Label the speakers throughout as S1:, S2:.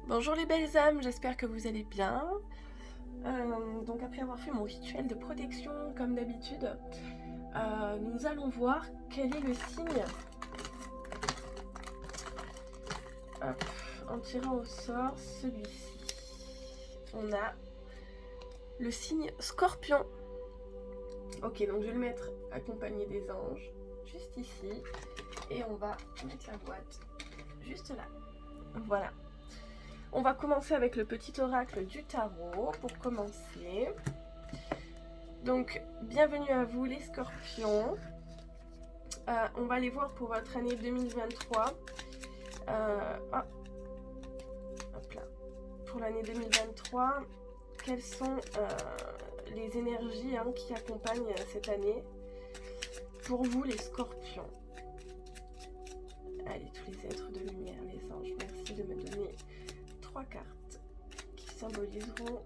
S1: Bonjour les belles âmes, j'espère que vous allez bien. Donc après avoir fait mon rituel de protection comme d'habitude, nous allons voir quel est le signe. Hop, en tirant au sort celui-ci. On a le signe Scorpion. Ok, donc je vais le mettre accompagné des anges, juste ici. Et on va mettre la boîte juste là. Voilà. On va commencer avec le petit oracle du tarot pour commencer. Donc, bienvenue à vous les scorpions. On va aller voir pour votre année 2023. Hop là. Pour l'année 2023, quelles sont les énergies qui accompagnent cette année pour vous les scorpions? Allez, tous les êtres de lumière, les anges, merci de me donner 3 cartes qui symboliseront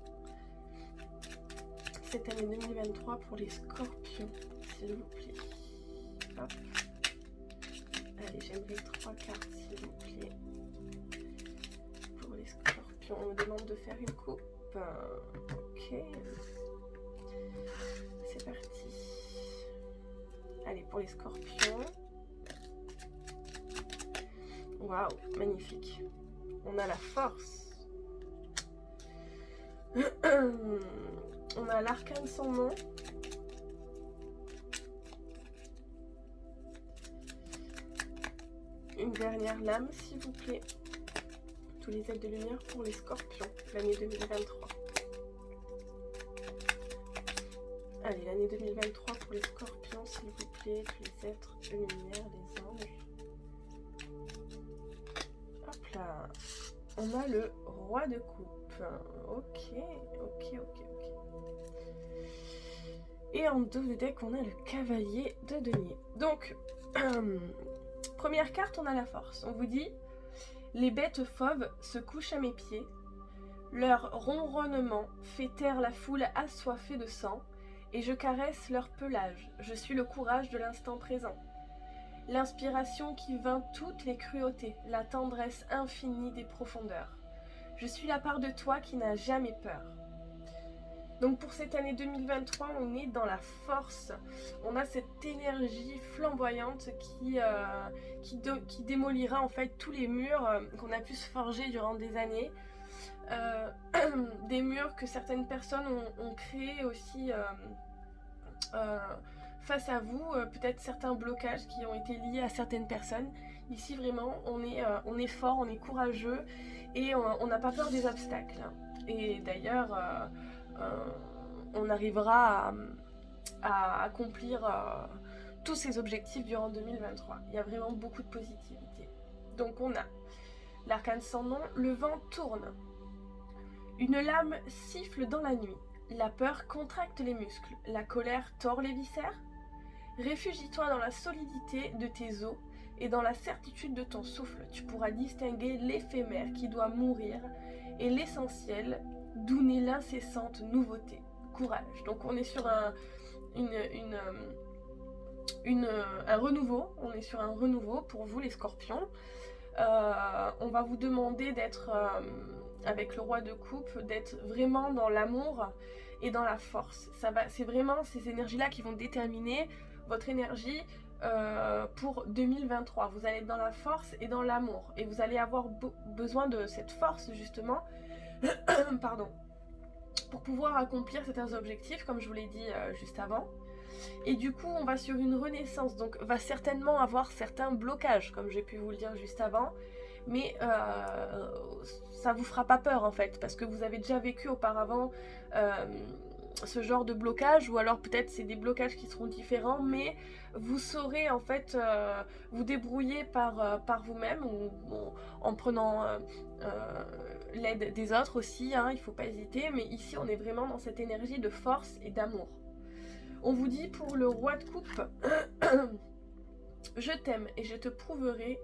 S1: cette année 2023 pour les scorpions, s'il vous plaît. Hop. Allez, j'aimerais 3 cartes, s'il vous plaît. Pour les scorpions, on me demande de faire une coupe. Ok. C'est parti. Allez, pour les scorpions. Waouh, magnifique. On a la force. On a l'arcane sans nom. Une dernière lame, s'il vous plaît. Tous les ailes de lumière pour les scorpions, l'année 2023. Allez, l'année 2023 pour les scorpions, s'il vous plaît. Tous les êtres de lumière, les anges. Hop là. On a le roi de coupe. Ok. Et en dos de deck, on a le cavalier de denier. Donc, première carte, on a la force. On vous dit, les bêtes fauves se couchent à mes pieds. Leur ronronnement fait taire la foule assoiffée de sang. Et je caresse leur pelage. Je suis le courage de l'instant présent. L'inspiration qui vainc toutes les cruautés. La tendresse infinie des profondeurs. Je suis la part de toi qui n'a jamais peur. Donc pour cette année 2023, on est dans la force. On a cette énergie flamboyante qui démolira en fait tous les murs qu'on a pu se forger durant des années. Des murs que certaines personnes ont créés aussi face à vous. Peut-être certains blocages qui ont été liés à certaines personnes. Ici vraiment, on est fort, on est courageux et on n'a pas peur des obstacles. Et d'ailleurs, on arrivera à accomplir tous ces objectifs durant 2023. Il y a vraiment beaucoup de positivité. Donc on a l'arcane sans nom, le vent tourne. Une lame siffle dans la nuit. La peur contracte les muscles. La colère tord les viscères. Réfugie-toi dans la solidité de tes os et dans la certitude de ton souffle. Tu pourras distinguer l'éphémère qui doit mourir et l'essentiel d'où naît l'incessante nouveauté. Courage. Donc on est sur un renouveau. On est sur un renouveau pour vous les scorpions. On va vous demander d'être avec le roi de coupe, d'être vraiment dans l'amour et dans la force. C'est vraiment ces énergies-là qui vont déterminer votre énergie pour 2023. Vous allez être dans la force et dans l'amour. Et vous allez avoir besoin de cette force justement pardon, pour pouvoir accomplir certains objectifs, comme je vous l'ai dit juste avant. Et du coup, on va sur une renaissance, donc va certainement avoir certains blocages, comme j'ai pu vous le dire juste avant, mais ça vous fera pas peur en fait, parce que vous avez déjà vécu auparavant ce genre de blocage, ou alors peut-être c'est des blocages qui seront différents, mais vous saurez en fait vous débrouiller par vous-même, ou en prenant l'aide des autres aussi, il faut pas hésiter, mais ici on est vraiment dans cette énergie de force et d'amour. On vous dit pour le roi de coupe, je t'aime et je te prouverai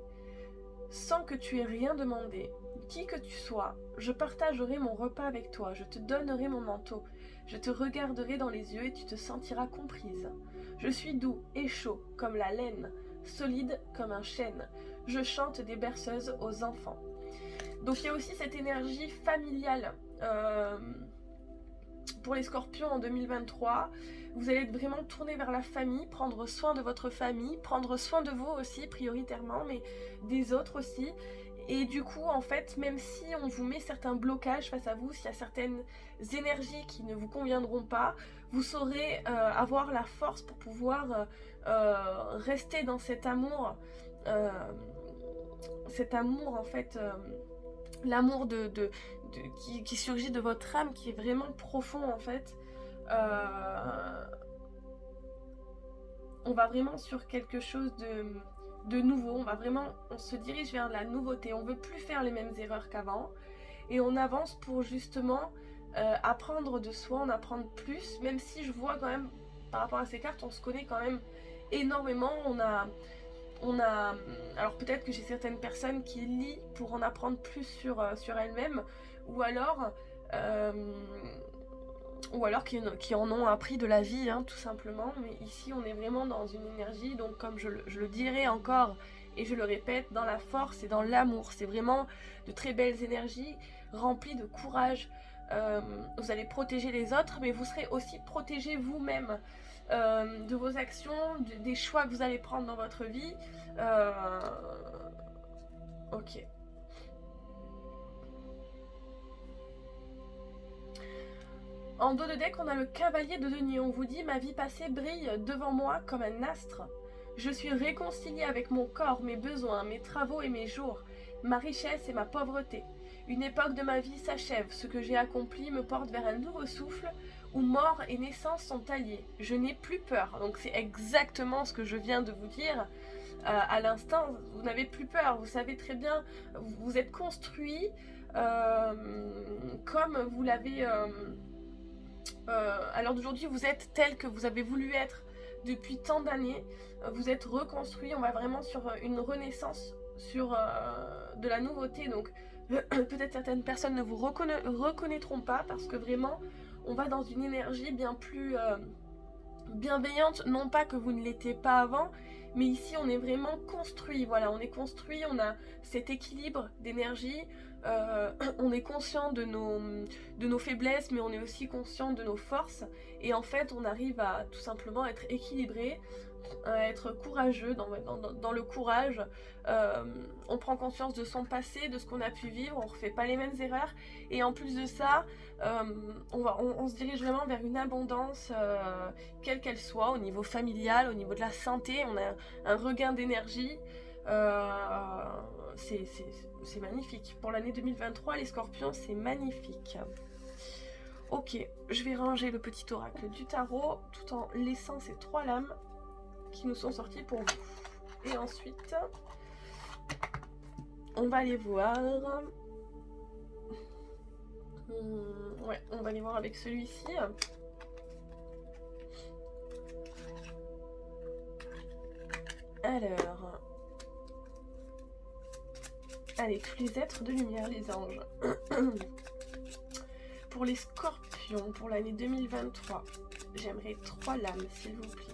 S1: sans que tu aies rien demandé. Qui que tu sois, je partagerai mon repas avec toi, je te donnerai mon manteau, je te regarderai dans les yeux et tu te sentiras comprise. Je suis doux et chaud comme la laine, solide comme un chêne. Je chante des berceuses aux enfants. Donc il y a aussi cette énergie familiale pour les scorpions en 2023. Vous allez être vraiment tourné vers la famille, prendre soin de votre famille, prendre soin de vous aussi prioritairement, mais des autres aussi. Et du coup, en fait, même si on vous met certains blocages face à vous, s'il y a certaines énergies qui ne vous conviendront pas, vous saurez avoir la force pour pouvoir rester dans cet amour en fait, l'amour qui surgit de votre âme, qui est vraiment profond en fait. On va vraiment sur quelque chose de nouveau, on se dirige vers la nouveauté, on veut plus faire les mêmes erreurs qu'avant, et on avance pour justement apprendre de soi, en apprendre plus, même si je vois quand même, par rapport à ces cartes, on se connaît quand même énormément, alors peut-être que j'ai certaines personnes qui lient pour en apprendre plus sur elles-mêmes, ou alors qui en ont appris de la vie, hein, tout simplement. Mais ici, on est vraiment dans une énergie, donc comme je le dirai encore, et je le répète, dans la force et dans l'amour. C'est vraiment de très belles énergies, remplies de courage. Vous allez protéger les autres, mais vous serez aussi protégé vous-même de vos actions, des choix que vous allez prendre dans votre vie. Ok. En dos de deck, on a le cavalier de denier. On vous dit: ma vie passée brille devant moi comme un astre. Je suis réconciliée avec mon corps, mes besoins, mes travaux et mes jours, ma richesse et ma pauvreté. Une époque de ma vie s'achève. Ce que j'ai accompli me porte vers un nouveau souffle où mort et naissance sont alliés. Je n'ai plus peur. Donc c'est exactement ce que je viens de vous dire à l'instant. Vous n'avez plus peur. Vous savez très bien, vous êtes construit comme vous l'avez... à l'heure d'aujourd'hui, vous êtes tel que vous avez voulu être depuis tant d'années. Vous êtes reconstruit. On va vraiment sur une renaissance, sur de la nouveauté. Donc peut-être certaines personnes ne vous reconnaîtront pas, parce que vraiment on va dans une énergie bien plus bienveillante. Non pas que vous ne l'étiez pas avant, mais ici on est vraiment construit. Voilà, on est construit, on a cet équilibre d'énergie. On est conscient de nos faiblesses, mais on est aussi conscient de nos forces, et en fait on arrive à tout simplement être équilibré, à être courageux dans le courage. On prend conscience de son passé, de ce qu'on a pu vivre, on ne refait pas les mêmes erreurs, et en plus de ça on se dirige vraiment vers une abondance quelle qu'elle soit, au niveau familial, au niveau de la santé. On a un regain d'énergie. C'est magnifique. Pour l'année 2023, les scorpions, c'est magnifique. Ok, je vais ranger le petit oracle du tarot tout en laissant ces 3 lames qui nous sont sorties pour vous. Et ensuite, on va aller voir... ouais, on va aller voir avec celui-ci. Alors... Allez, tous les êtres de lumière, les anges. Pour les scorpions, pour l'année 2023, j'aimerais 3 lames, s'il vous plaît.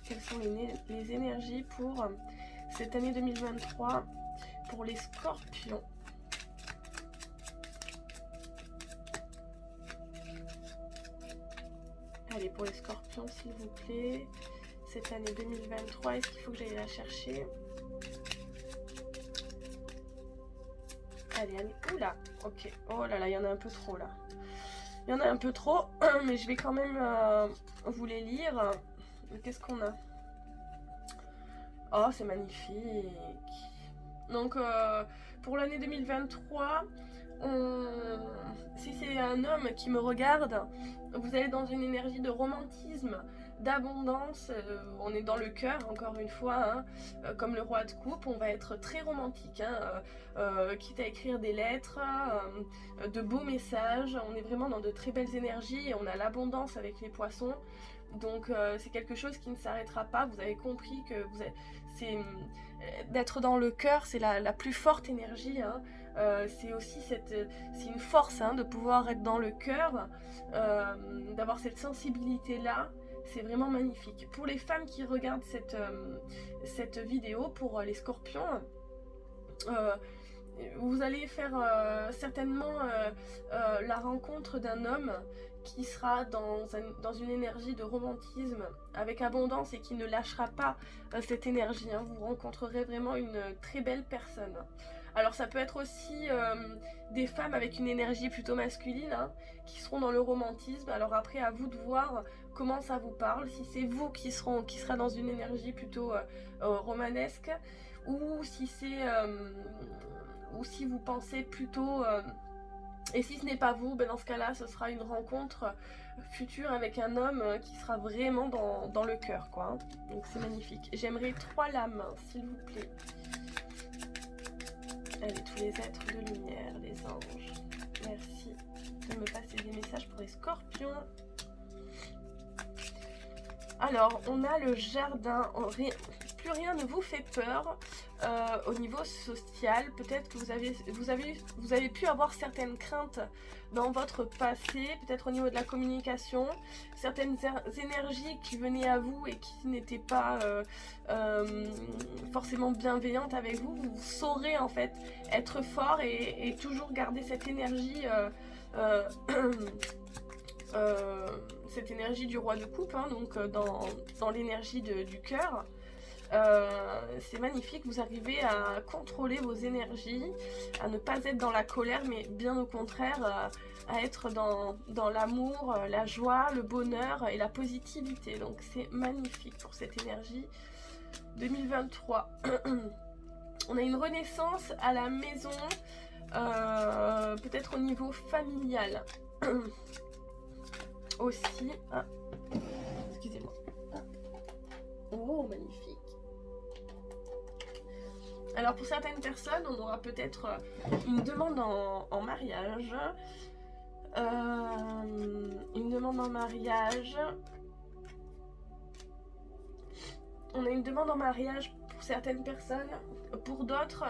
S1: Quelles sont les énergies pour cette année 2023 pour les scorpions? Allez, pour les scorpions, s'il vous plaît. Cette année 2023, est-ce qu'il faut que j'aille la chercher? Allez, allez, oula, ok, oh là là, il y en a un peu trop là. Il y en a un peu trop, mais je vais quand même vous les lire. Qu'est-ce qu'on a? Oh, c'est magnifique. Donc, pour l'année 2023, si c'est un homme qui me regarde, vous allez dans une énergie de romantisme, d'abondance. On est dans le cœur, encore une fois, hein, comme le roi de coupe. On va être très romantique, hein, quitte à écrire des lettres, de beaux messages. On est vraiment dans de très belles énergies, et on a l'abondance avec les poissons. Donc c'est quelque chose qui ne s'arrêtera pas. Vous avez compris que d'être dans le cœur, c'est la plus forte énergie, hein. C'est aussi c'est une force, hein, de pouvoir être dans le cœur, d'avoir cette sensibilité là. C'est vraiment magnifique. Pour les femmes qui regardent cette vidéo, pour les scorpions, Euh, vous allez faire certainement la rencontre d'un homme qui sera dans une énergie de romantisme avec abondance et qui ne lâchera pas cette énergie. Hein. Vous rencontrerez vraiment une très belle personne. Alors ça peut être aussi des femmes avec une énergie plutôt masculine hein, qui seront dans le romantisme. Alors après à vous de voir comment ça vous parle, si c'est vous qui sera dans une énergie plutôt romanesque ou si c'est ou si vous pensez plutôt et si ce n'est pas vous, ben dans ce cas-là ce sera une rencontre future avec un homme qui sera vraiment dans le cœur quoi. Donc c'est magnifique. J'aimerais 3 lames s'il vous plaît. Allez, tous les êtres de lumière, les anges, merci de me passer des messages pour les scorpions. Alors, on a le jardin, plus rien ne vous fait peur au niveau social. Peut-être que vous avez pu avoir certaines craintes dans votre passé, peut-être au niveau de la communication, certaines énergies qui venaient à vous et qui n'étaient pas forcément bienveillantes avec vous. Vous saurez en fait être fort et toujours garder cette énergie cette énergie du roi de coupe, hein, donc dans l'énergie du cœur. C'est magnifique, vous arrivez à contrôler vos énergies, à ne pas être dans la colère, mais bien au contraire, à être dans l'amour, la joie, le bonheur et la positivité. Donc c'est magnifique pour cette énergie 2023. On a une renaissance à la maison, peut-être au niveau familial. Aussi, ah, excusez-moi. Oh, magnifique. Alors pour certaines personnes, on aura peut-être une demande en mariage. Une demande en mariage. On a une demande en mariage pour certaines personnes. Pour d'autres,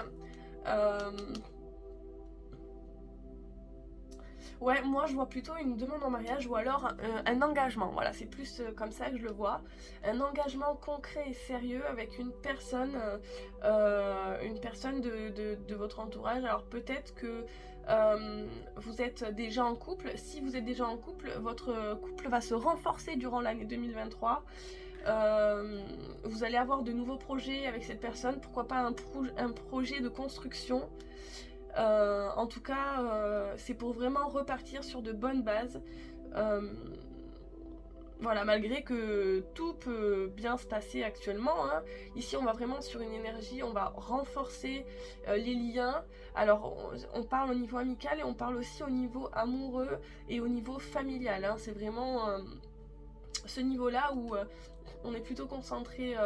S1: ouais, moi je vois plutôt une demande en mariage ou alors un engagement. Voilà, c'est plus comme ça que je le vois. Un engagement concret et sérieux avec une personne de votre entourage. Alors peut-être que vous êtes déjà en couple. Si vous êtes déjà en couple, votre couple va se renforcer durant l'année 2023. Vous allez avoir de nouveaux projets avec cette personne. Pourquoi pas un projet de construction. En tout cas, c'est pour vraiment repartir sur de bonnes bases. Voilà, malgré que tout peut bien se passer actuellement. Hein. Ici, on va vraiment sur une énergie, on va renforcer les liens. Alors, on parle au niveau amical et on parle aussi au niveau amoureux et au niveau familial. Hein. C'est vraiment ce niveau-là où on est plutôt concentré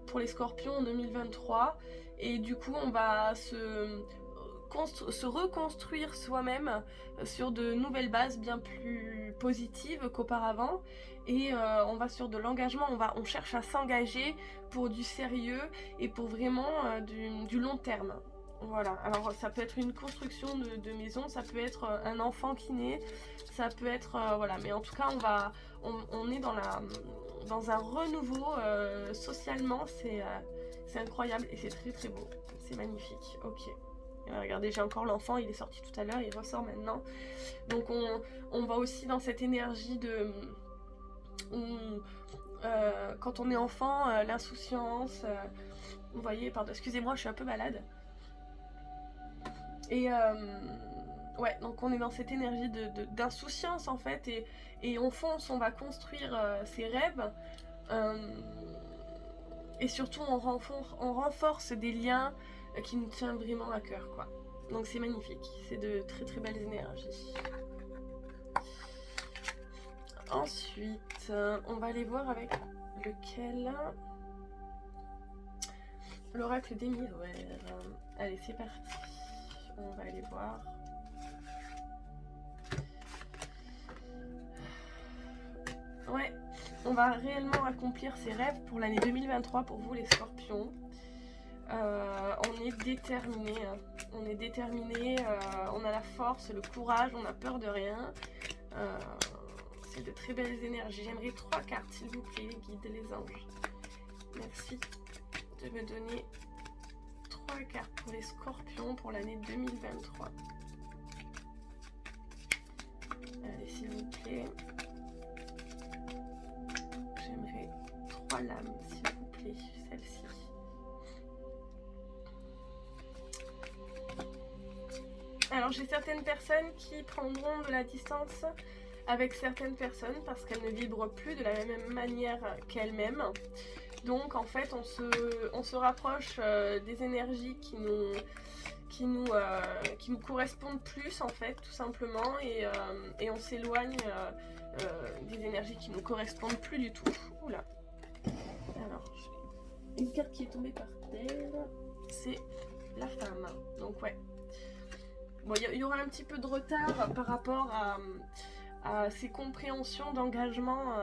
S1: pour les scorpions en 2023. Et du coup, on va se reconstruire soi-même sur de nouvelles bases bien plus positives qu'auparavant et on va sur de l'engagement, on cherche à s'engager pour du sérieux et pour vraiment du long terme. Voilà, alors ça peut être une construction de maison, ça peut être un enfant qui naît, ça peut être voilà, mais en tout cas on est dans un renouveau socialement, c'est incroyable et c'est très très beau, c'est magnifique. Ok. Regardez, j'ai encore l'enfant, il est sorti tout à l'heure, il ressort maintenant. Donc on va aussi dans cette énergie de... quand on est enfant, l'insouciance... vous voyez, pardon, excusez-moi, je suis un peu malade. Et ouais, donc on est dans cette énergie d'insouciance en fait. Et on fonce, on va construire ses rêves. Et surtout, on renforce des liens qui nous tiennent vraiment à cœur, quoi. Donc c'est magnifique, c'est de très très belles énergies. Ensuite, on va aller voir avec lequel. L'oracle des miroirs. Allez, c'est parti. On va aller voir. Ouais, on va réellement accomplir ses rêves pour l'année 2023 pour vous les scorpions. On est déterminé, on est déterminé, on a la force, le courage, on n'a peur de rien. C'est de très belles énergies. J'aimerais 3 cartes s'il vous plaît, les guides, les anges. Merci de me donner 3 cartes pour les scorpions pour l'année 2023. Allez, s'il vous plaît. J'aimerais 3 lames, s'il vous plaît, celle-ci. Alors, j'ai certaines personnes qui prendront de la distance avec certaines personnes parce qu'elles ne vibrent plus de la même manière qu'elles-mêmes. Donc, en fait, on se rapproche des énergies qui nous correspondent plus, en fait, tout simplement. Et on s'éloigne des énergies qui nous correspondent plus du tout. Oula. Alors, j'ai une carte qui est tombée par terre. C'est la femme. Donc, ouais. Bon, il y aura un petit peu de retard par rapport à ces compréhensions d'engagement,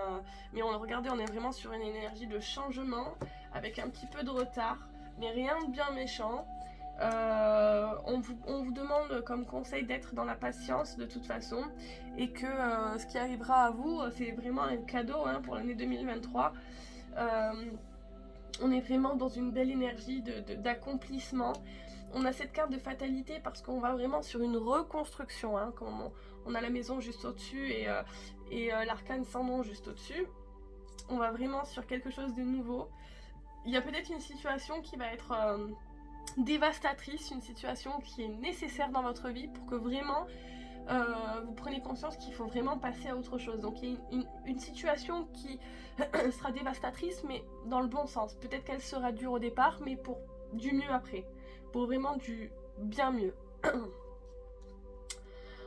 S1: mais regardez, on est vraiment sur une énergie de changement avec un petit peu de retard, mais rien de bien méchant. On vous demande comme conseil d'être dans la patience de toute façon, et que ce qui arrivera à vous, c'est vraiment un cadeau pour l'année 2023. On est vraiment dans une belle énergie d'accomplissement. On a cette carte de fatalité parce qu'on va vraiment sur une reconstruction. Quand on a la maison juste au-dessus et l'arcane sans nom juste au-dessus. On va vraiment sur quelque chose de nouveau. Il y a peut-être une situation qui va être dévastatrice, une situation qui est nécessaire dans votre vie pour que vraiment vous preniez conscience qu'il faut vraiment passer à autre chose. Donc il y a une situation qui sera dévastatrice, mais dans le bon sens. Peut-être qu'elle sera dure au départ, mais pour du mieux après. Pour vraiment du bien mieux.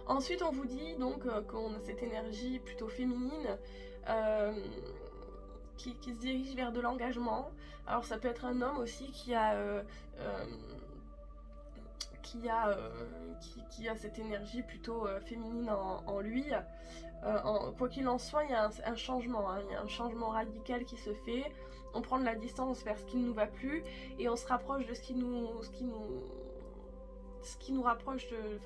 S1: Ensuite, on vous dit donc qu'on a cette énergie plutôt féminine qui se dirige vers de l'engagement. Alors ça peut être un homme aussi qui a cette énergie plutôt féminine en lui. Quoi qu'il en soit, il y a un changement, il y a un changement radical qui se fait. On prend de la distance vers ce qui ne nous va plus et on se rapproche de ce qui rapproche de,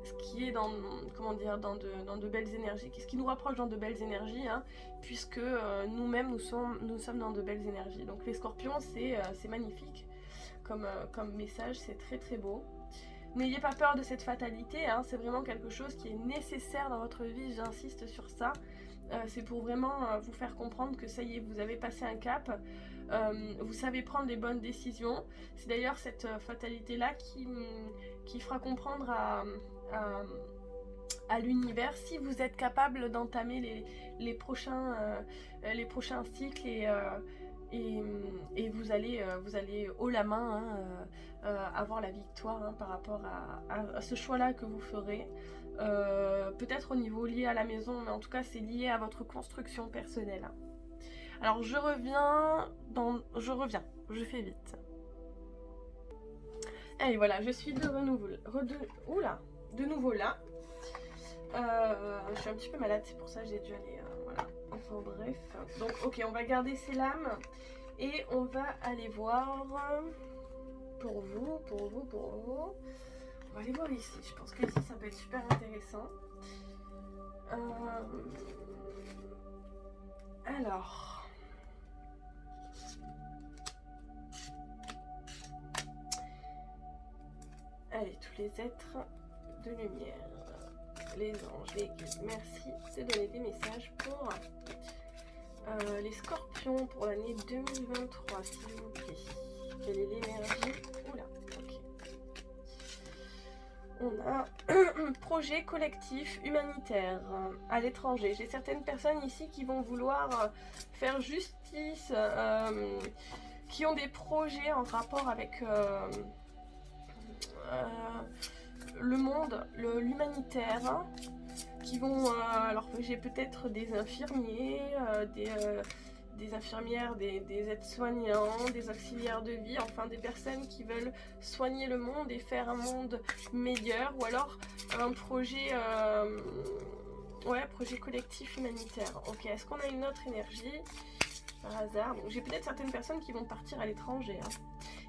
S1: ce qui est dans, comment dire, dans de belles énergies, ce qui nous rapproche dans de belles énergies, puisque nous-mêmes nous sommes dans de belles énergies. Donc les scorpions, c'est magnifique comme message, c'est très très beau. N'ayez pas peur de cette fatalité, c'est vraiment quelque chose qui est nécessaire dans votre vie, j'insiste sur ça. C'est pour vraiment vous faire comprendre que ça y est, vous avez passé un cap, vous savez prendre les bonnes décisions. C'est d'ailleurs cette fatalité-là qui fera comprendre à l'univers si vous êtes capable d'entamer les prochains cycles et vous allez haut la main avoir la victoire par rapport à ce choix-là que vous ferez. Peut-être au niveau lié à la maison, mais en tout cas c'est lié à votre construction personnelle. Alors je fais vite. Et voilà, je suis de nouveau là. Je suis un petit peu malade, c'est pour ça que j'ai dû aller, voilà. Enfin bref. Donc ok, on va garder ces lames et on va aller voir pour vous. On va aller voir ici, je pense que ici ça peut être super intéressant. Alors, allez, tous les êtres de lumière, les anges, les guides, merci de donner des messages pour les scorpions pour l'année 2023, s'il vous plaît. Quelle est l'énergie? Oula, ok. On a un projet collectif humanitaire à l'étranger. J'ai certaines personnes ici qui vont vouloir faire justice, qui ont des projets en rapport avec le monde, l'humanitaire, qui vont... alors j'ai peut-être des infirmiers, des infirmières, des aides-soignants, des auxiliaires de vie, enfin des personnes qui veulent soigner le monde et faire un monde meilleur, ou alors un projet, projet collectif humanitaire. Ok, est-ce qu'on a une autre énergie par hasard? Donc j'ai peut-être certaines personnes qui vont partir à l'étranger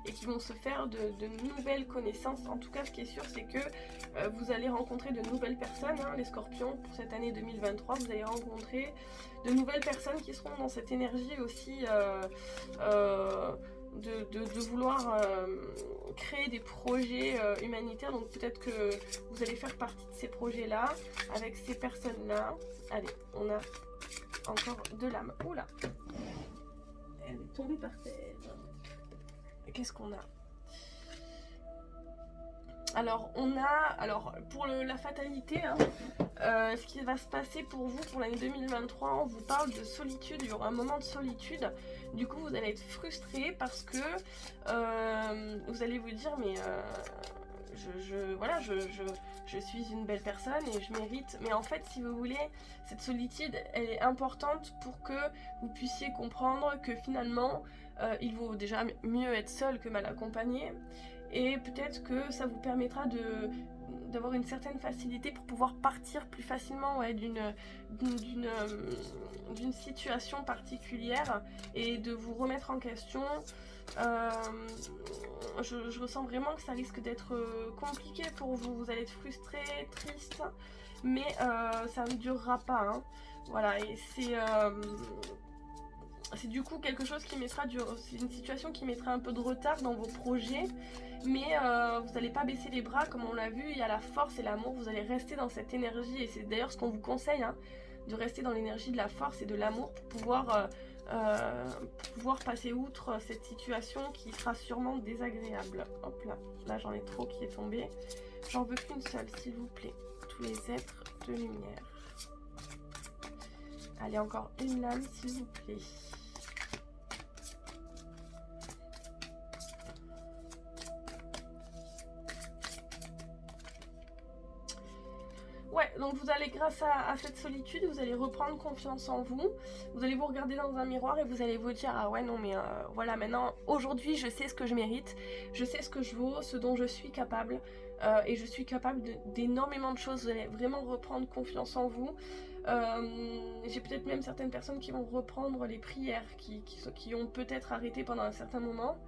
S1: et qui vont se faire de nouvelles connaissances. En tout cas, ce qui est sûr, c'est que vous allez rencontrer de nouvelles personnes, les scorpions, pour cette année 2023. Vous allez rencontrer de nouvelles personnes qui seront dans cette énergie aussi de vouloir créer des projets humanitaires. Donc peut-être que vous allez faire partie de ces projets-là, avec ces personnes-là. Allez, on a encore de l'âme. Oula, elle est tombée par terre. Qu'est-ce qu'on a? Alors, pour la fatalité, hein, ce qui va se passer pour vous pour l'année 2023, on vous parle de solitude, il y aura un moment de solitude. Du coup, vous allez être frustré parce que vous allez vous dire, mais je suis une belle personne et je mérite. Mais en fait, si vous voulez, cette solitude, elle est importante pour que vous puissiez comprendre que finalement, il vaut déjà mieux être seul que mal accompagné. Et peut-être que ça vous permettra d'avoir une certaine facilité pour pouvoir partir plus facilement, ouais, d'une situation particulière et de vous remettre en question. Je ressens vraiment que ça risque d'être compliqué pour vous. Vous allez être frustré, triste, mais ça ne durera pas, hein. Voilà, et c'est du coup quelque chose qui mettra c'est une situation qui mettra un peu de retard dans vos projets, mais vous n'allez pas baisser les bras comme on l'a vu. Il y a la force et l'amour, vous allez rester dans cette énergie, et c'est d'ailleurs ce qu'on vous conseille, hein, de rester dans l'énergie de la force et de l'amour pour pouvoir passer outre cette situation qui sera sûrement désagréable. Hop là, là j'en ai trop qui est tombé. J'en veux qu'une seule, s'il vous plaît. Tous les êtres de lumière. Allez, encore une lame, s'il vous plaît. Ouais, donc vous allez, grâce à cette solitude, vous allez reprendre confiance en vous. Vous allez vous regarder dans un miroir et vous allez vous dire, ah ouais, non mais voilà, maintenant, aujourd'hui, je sais ce que je mérite, je sais ce que je vaux, ce dont je suis capable, et je suis capable d'énormément de choses. Vous allez vraiment reprendre confiance en vous. J'ai peut-être même certaines personnes qui vont reprendre les prières, qui ont peut-être arrêté pendant un certain moment,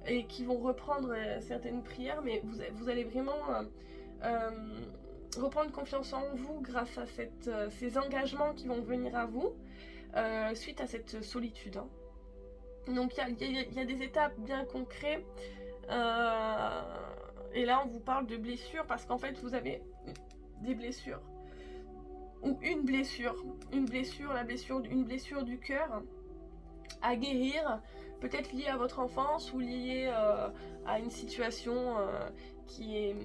S1: et qui vont reprendre certaines prières, mais vous allez vraiment reprendre confiance en vous grâce à ces engagements qui vont venir à vous suite à cette solitude, hein. Donc il y a des étapes bien concrètes, et là on vous parle de blessures parce qu'en fait vous avez des blessures ou une blessure, une blessure du cœur à guérir, peut-être liée à votre enfance ou liée à une situation qui est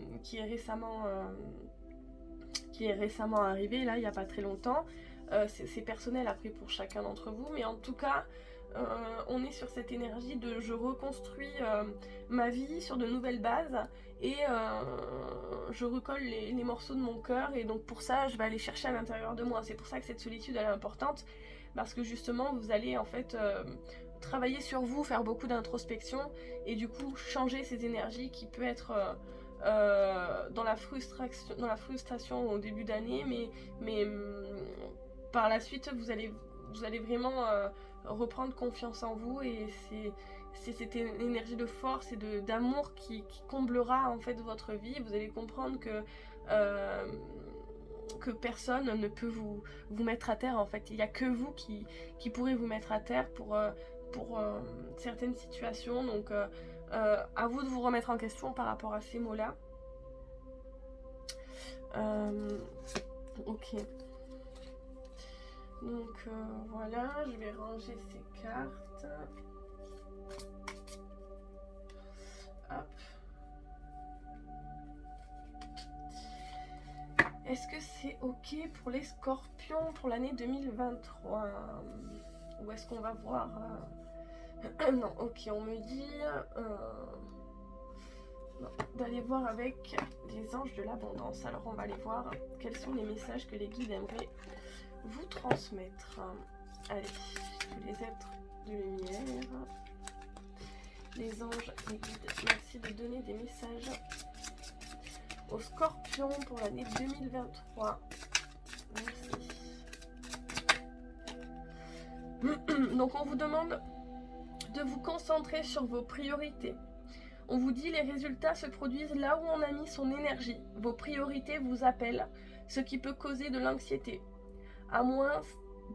S1: récemment arrivée, là, il n'y a pas très longtemps. C'est personnel après pour chacun d'entre vous, mais en tout cas, on est sur cette énergie de je reconstruis ma vie sur de nouvelles bases, et je recolle les morceaux de mon cœur, et donc pour ça, je vais aller chercher à l'intérieur de moi. C'est pour ça que cette solitude, elle est importante, parce que justement, vous allez en fait travailler sur vous, faire beaucoup d'introspection, et du coup, changer ces énergies qui peut être dans la frustration au début d'année, mais par la suite vous allez vraiment reprendre confiance en vous, et c'est cette énergie de force et d'amour qui comblera en fait votre vie. Vous allez comprendre que personne ne peut vous mettre à terre en fait. Il n'y a que vous qui pourrez vous mettre à terre pour certaines situations. Donc à vous de vous remettre en question par rapport à ces mots-là. Ok. Donc voilà, je vais ranger ces cartes. Hop. Est-ce que c'est ok pour les scorpions pour l'année 2023? Ou est-ce qu'on va voir non, ok, on me dit d'aller voir avec les anges de l'abondance. Alors on va aller voir quels sont les messages que les guides aimeraient vous transmettre. Allez, tous les êtres de lumière, les anges, les guides, merci de donner des messages aux scorpions pour l'année 2023. Merci. Donc on vous demande de vous concentrer sur vos priorités. On vous dit les résultats se produisent là où on a mis son énergie. Vos priorités vous appellent, ce qui peut causer de l'anxiété, à moins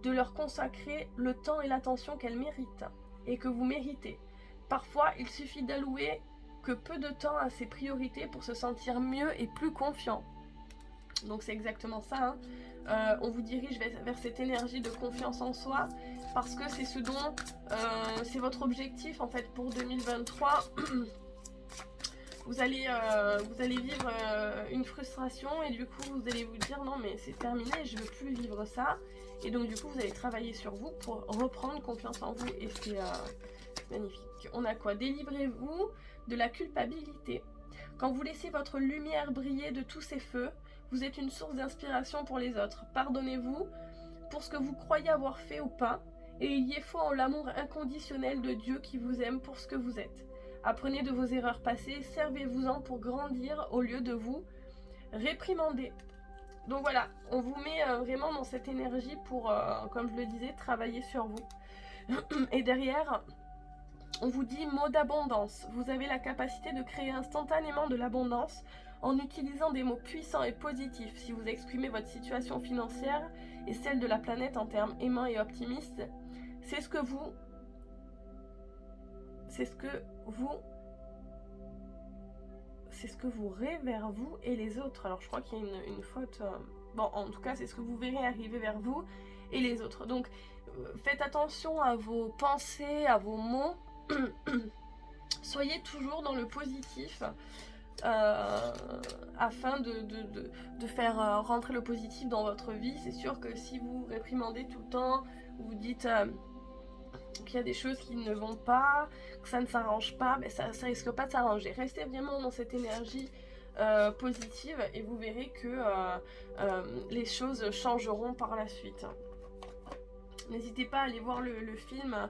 S1: de leur consacrer le temps et l'attention qu'elles méritent et que vous méritez. Parfois, il suffit d'allouer que peu de temps à ses priorités pour se sentir mieux et plus confiant. Donc c'est exactement ça, hein. On vous dirige vers cette énergie de confiance en soi parce que c'est ce dont c'est votre objectif en fait pour 2023. Vous allez vivre une frustration et du coup vous allez vous dire non mais c'est terminé, je veux plus vivre ça. Et donc du coup vous allez travailler sur vous pour reprendre confiance en vous et c'est magnifique. On a quoi? Délivrez-vous de la culpabilité. Quand vous laissez votre lumière briller de tous ces feux, vous êtes une source d'inspiration pour les autres. Pardonnez-vous pour ce que vous croyez avoir fait ou pas, et ayez foi en l'amour inconditionnel de Dieu qui vous aime pour ce que vous êtes. Apprenez de vos erreurs passées, servez-vous-en pour grandir au lieu de vous réprimander. Donc voilà, on vous met vraiment dans cette énergie pour, comme je le disais, travailler sur vous. Et derrière, on vous dit mot d'abondance. Vous avez la capacité de créer instantanément de l'abondance en utilisant des mots puissants et positifs. Si vous exprimez votre situation financière et celle de la planète en termes aimants et optimistes, c'est ce que vous rêvez vers vous et les autres. Alors je crois qu'il y a une faute. Bon, en tout cas, c'est ce que vous verrez arriver vers vous et les autres. Donc, faites attention à vos pensées, à vos mots. Soyez toujours dans le positif afin de faire rentrer le positif dans votre vie. C'est sûr que si vous réprimandez tout le temps, vous dites qu'il y a des choses qui ne vont pas, que ça ne s'arrange pas, mais ça risque pas de s'arranger. Restez vraiment dans cette énergie positive et vous verrez que les choses changeront par la suite. N'hésitez pas à aller voir le film,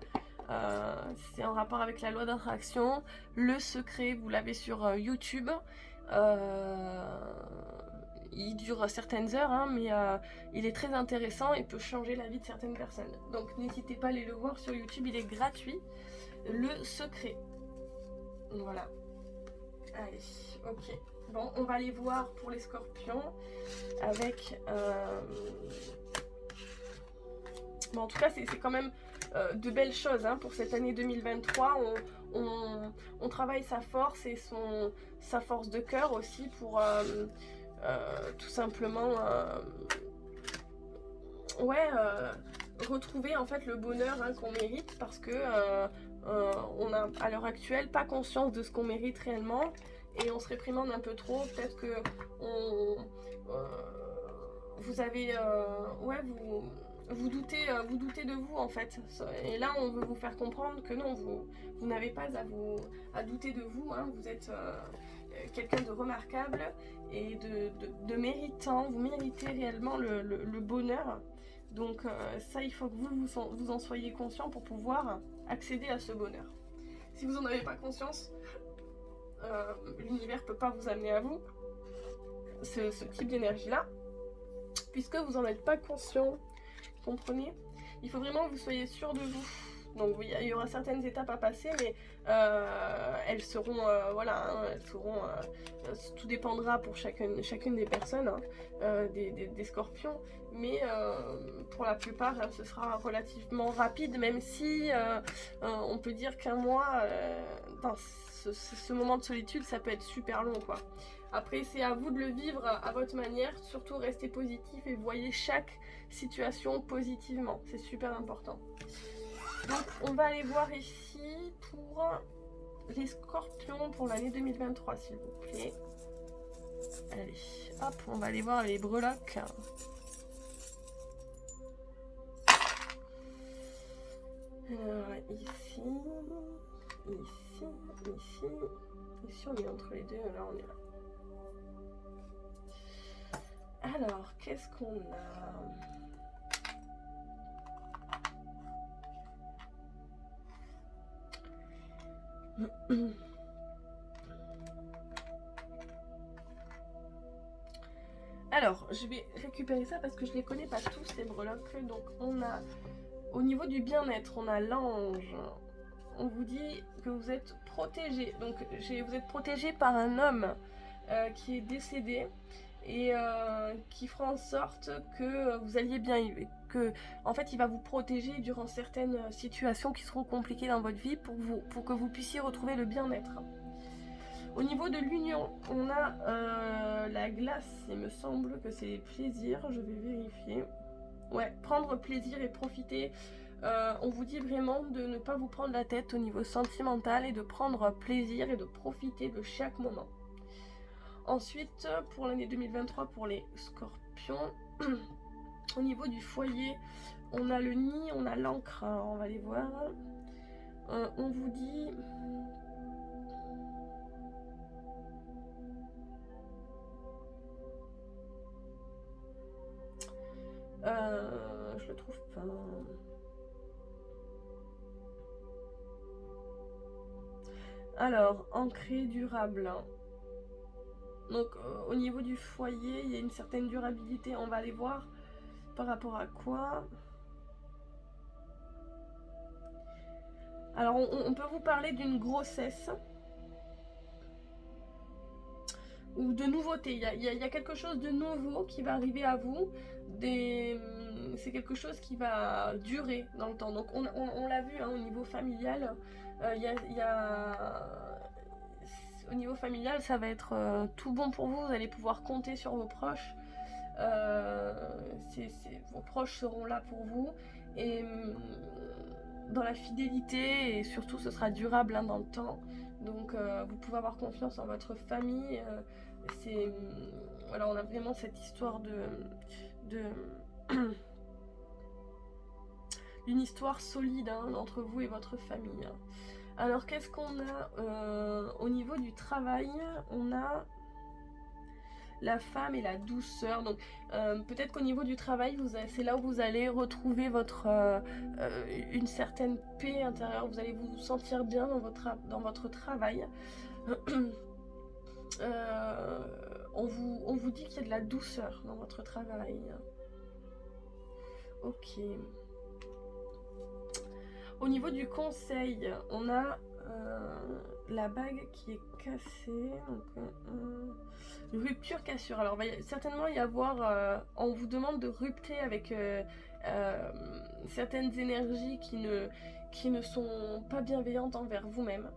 S1: c'est en rapport avec la loi d'attraction, Le Secret, vous l'avez sur YouTube. Il dure certaines heures, hein, mais il est très intéressant et peut changer la vie de certaines personnes. Donc n'hésitez pas à aller le voir sur YouTube, il est gratuit. Le Secret. Voilà. Allez, ok. Bon, on va aller voir pour les scorpions avec... Bon, en tout cas, c'est quand même de belles choses hein, pour cette année 2023. On travaille sa force et sa force de cœur aussi pour tout simplement retrouver en fait le bonheur hein, qu'on mérite parce que on a à l'heure actuelle pas conscience de ce qu'on mérite réellement et on se réprimande un peu trop. Peut-être que vous avez vous doutez de vous en fait, et là on veut vous faire comprendre que non, vous n'avez pas à douter de vous, hein. Vous êtes quelqu'un de remarquable et de méritant, vous méritez réellement le bonheur, donc ça il faut que vous en soyez conscient pour pouvoir accéder à ce bonheur. Si vous n'en avez pas conscience, l'univers ne peut pas vous amener à vous ce type d'énergie là, puisque vous n'en êtes pas conscient. Comprenez? Il faut vraiment que vous soyez sûr de vous. Donc il y aura certaines étapes à passer, mais elles seront, tout dépendra pour chacune des personnes, hein, des scorpions, mais pour la plupart, ce sera relativement rapide, même si on peut dire qu'un mois, dans ce moment de solitude, ça peut être super long, quoi. Après, c'est à vous de le vivre à votre manière, surtout restez positif et voyez chaque situation positivement, c'est super important. Donc on va aller voir ici pour les scorpions pour l'année 2023 s'il vous plaît. Allez, hop, on va aller voir les breloques. Alors ici, on est entre les deux, là on est là. Alors, qu'est-ce qu'on a? Alors, je vais récupérer ça parce que je les connais pas tous ces breloques. Donc, on a, au niveau du bien-être, on a l'ange. On vous dit que vous êtes protégé. Donc, vous êtes protégé par un homme qui est décédé et qui fera en sorte que vous alliez bien, que, en fait, il va vous protéger durant certaines situations qui seront compliquées dans votre vie pour que vous puissiez retrouver le bien-être. Au niveau de l'union, on a la glace, il me semble que c'est les plaisirs, je vais vérifier. Ouais, prendre plaisir et profiter. On vous dit vraiment de ne pas vous prendre la tête au niveau sentimental et de prendre plaisir et de profiter de chaque moment. Ensuite, pour l'année 2023, pour les scorpions, au niveau du foyer, on a le nid, on a l'encre, on va les voir. On vous dit... je le trouve pas. Alors, ancré, durable. Donc, au niveau du foyer, il y a une certaine durabilité. On va aller voir par rapport à quoi. Alors, on peut vous parler d'une grossesse ou de nouveauté. Il y a quelque chose de nouveau qui va arriver à vous. C'est quelque chose qui va durer dans le temps. Donc, on l'a vu hein, au niveau familial. Au niveau familial, ça va être tout bon pour vous. Vous allez pouvoir compter sur vos proches. Vos proches seront là pour vous. Et dans la fidélité, et surtout, ce sera durable hein, dans le temps. Donc, vous pouvez avoir confiance en votre famille. Voilà, on a vraiment cette histoire d'une histoire solide hein, entre vous et votre famille. Alors qu'est-ce qu'on a au niveau du travail? On a la femme et la douceur. Donc peut-être qu'au niveau du travail, c'est là où vous allez retrouver une certaine paix intérieure. Vous allez vous sentir bien dans votre travail. On vous dit qu'il y a de la douceur dans votre travail. Ok. Au niveau du conseil, on a la bague qui est cassée. Donc, rupture, cassure. Alors, il va certainement y avoir... on vous demande de rupter avec certaines énergies qui ne sont pas bienveillantes envers vous-même.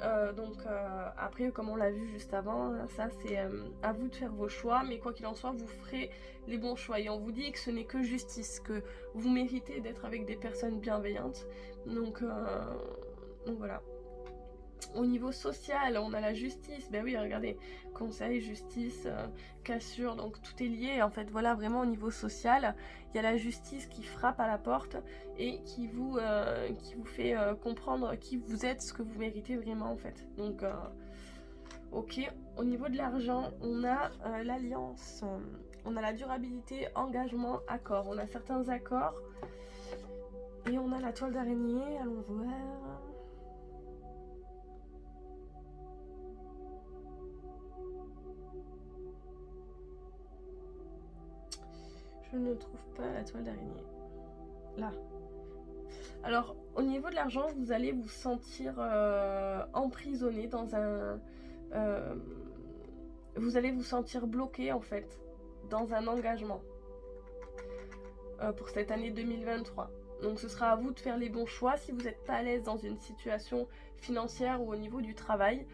S1: Après, comme on l'a vu juste avant, ça c'est à vous de faire vos choix, mais quoi qu'il en soit, vous ferez les bons choix. Et on vous dit que ce n'est que justice, que vous méritez d'être avec des personnes bienveillantes. Donc voilà. Au niveau social, on a la justice. Ben oui, regardez, conseil, justice, cassure, donc tout est lié. En fait, voilà, vraiment au niveau social, il y a la justice qui frappe à la porte et qui vous fait comprendre qui vous êtes, ce que vous méritez vraiment en fait. Donc, ok. Au niveau de l'argent, on a l'alliance, on a la durabilité, engagement, accord. On a certains accords et on a la toile d'araignée. Allons voir. Je ne trouve pas la toile d'araignée. Là. Alors, au niveau de l'argent, vous allez vous sentir emprisonné dans un... vous allez vous sentir bloqué, en fait, dans un engagement pour cette année 2023. Donc, ce sera à vous de faire les bons choix. Si vous n'êtes pas à l'aise dans une situation financière ou au niveau du travail,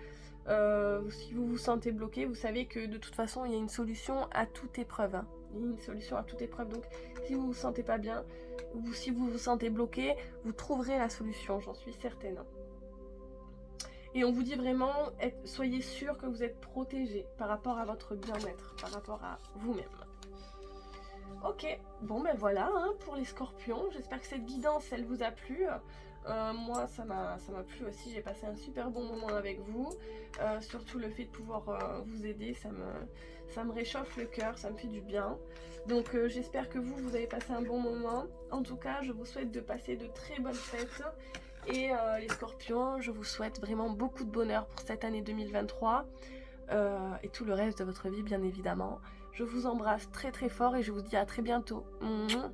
S1: si vous vous sentez bloqué, vous savez que de toute façon, il y a une solution à toute épreuve. Hein. Il y a une solution à toute épreuve. Donc, si vous vous sentez pas bien, ou si vous vous sentez bloqué, vous trouverez la solution, j'en suis certaine. Et on vous dit vraiment, soyez sûr que vous êtes protégé par rapport à votre bien-être, par rapport à vous-même. Ok, bon ben voilà hein, pour les scorpions. J'espère que cette guidance, elle vous a plu. Moi, ça m'a plu aussi. J'ai passé un super bon moment avec vous. Surtout le fait de pouvoir vous aider, ça me réchauffe le cœur, ça me fait du bien. Donc j'espère que vous avez passé un bon moment. En tout cas, je vous souhaite de passer de très bonnes fêtes. Et les scorpions, je vous souhaite vraiment beaucoup de bonheur pour cette année 2023. Et tout le reste de votre vie, bien évidemment. Je vous embrasse très très fort et je vous dis à très bientôt. Mouah.